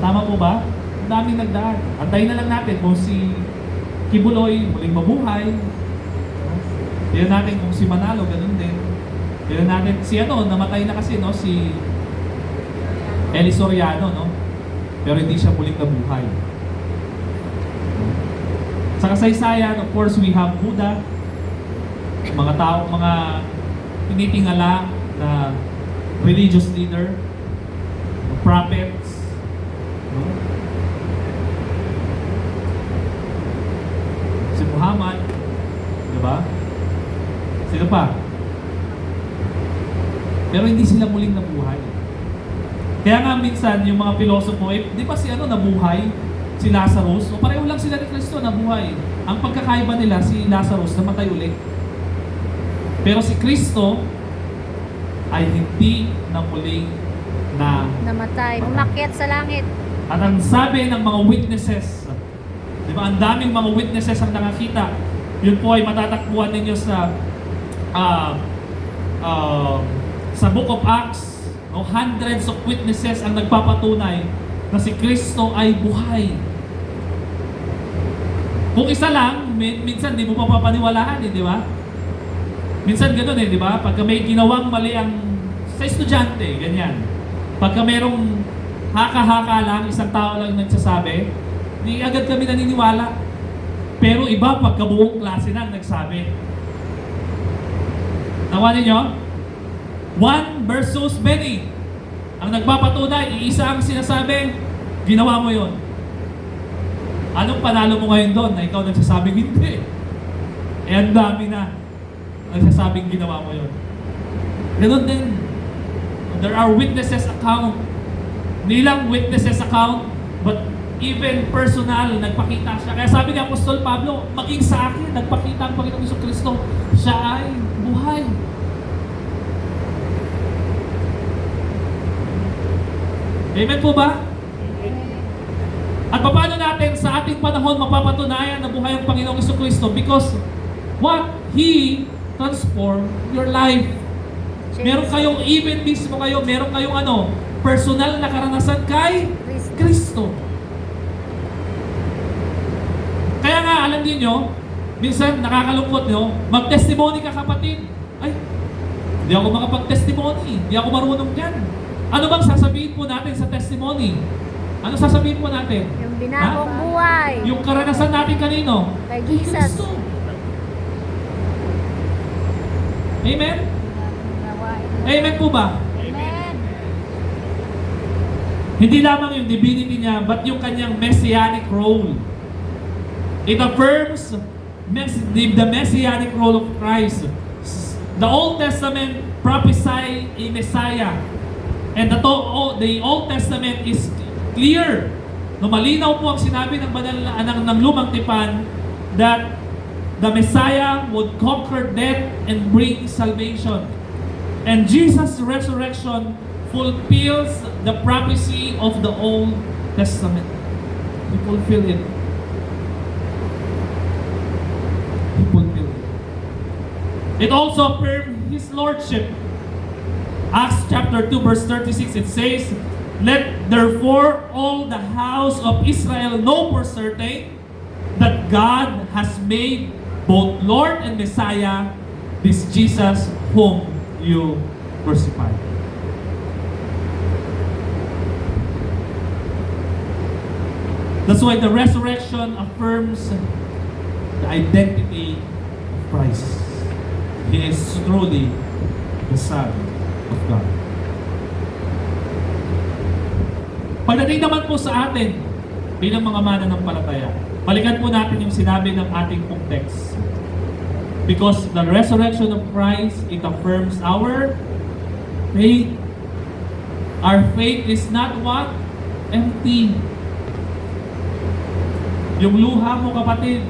Tama po ba? Ang daming nagdaan. Antayin na lang natin kung si Kibuloy muling mabuhay. Tignan natin kung si Manalo, ganun din. Tignan natin, si namatay na kasi, no? Si Eli Soriano, no? Pero hindi siya muling nabuhay. Sa kasaysayan, of course, we have Buddha. Mga tao, mga tinitingala na religious leader, prophets, no? Si Muhammad, di ba? Sino pa? Pero hindi sila muling nabuhay. Kaya nga minsan yung mga pilosopo, di ba si nabuhay? Si Lazarus? O pareho lang sila ni Kristo, nabuhay. Ang pagkakaiba nila, si Lazarus namatay ulit. Pero si Kristo ay hindi na muling namatay, umakyat sa langit. At ang sabi ng mga witnesses, di ba, ang daming mga witnesses ang nakakita. Yun po ay matatakbuhan ninyo sa Book of Acts. No, hundreds of witnesses ang nagpapatunay na si Kristo ay buhay. Kung isa lang, minsan di mo papapaniwalaan, di ba? Minsan ganoon di ba? Pagka may ginawang mali sa estudyante, ganyan. Pagka merong haka-haka lang, isang tao lang nagsasabi, di agad kami naniniwala. Pero iba, pagka buong klase na nagsabi. Nawa ninyo? One versus many. Ang nagpapatunay, iisa ang sinasabi, ginawa mo yon. Anong panalo mo ngayon doon na ikaw nagsasabing hindi? Ang dami na nagsasabing ginawa mo yon. Ganun din. There are witnesses account. Hindi lang witnesses account, but even personal, nagpakita siya. Kaya sabi ni Apostol Pablo, maging sa akin, nagpakita ang Panginoong Jesucristo, siya ay buhay. Amen po ba? At paano natin sa ating panahon mapapatunayan na buhay ang Panginoong Jesucristo? Because what? He transformed your life. Meron kayong, even mismo kayo, meron kayong personal na karanasan kay Kristo. Kaya nga, alam niyo, minsan nakakalungkot nyo, mag-testimony ka kapatid. Ay, hindi ako makapag-testimony. Hindi ako marunong dyan. Ano bang sasabihin po natin sa testimony? Ano sasabihin po natin? Yung binagong buhay. Yung karanasan natin kanino? Kay Jesus. Kristo. Amen? Amen po ba? Amen. Hindi lamang yung divinity niya, but yung kanyang messianic role. It affirms the messianic role of Christ. The Old Testament prophesy a Messiah. And the Old Testament is clear. No, malinaw po ang sinabi ng ng lumang tipan that the Messiah would conquer death and bring salvation. And Jesus' resurrection fulfills the prophecy of the Old Testament. He fulfilled it. He fulfilled it. It also affirmed His Lordship. Acts chapter 2 verse 36, it says, "Let therefore all the house of Israel know for certain that God has made both Lord and Messiah this Jesus whom you crucified." That's why the resurrection affirms the identity of Christ. He is truly the Son of God. Pagdating naman po sa atin bilang mga mananampalataya, balikan po natin yung sinabi ng ating pong text. Because the resurrection of Christ, it affirms our faith. Our faith is not what? Empty. Yung luha mo, kapatid,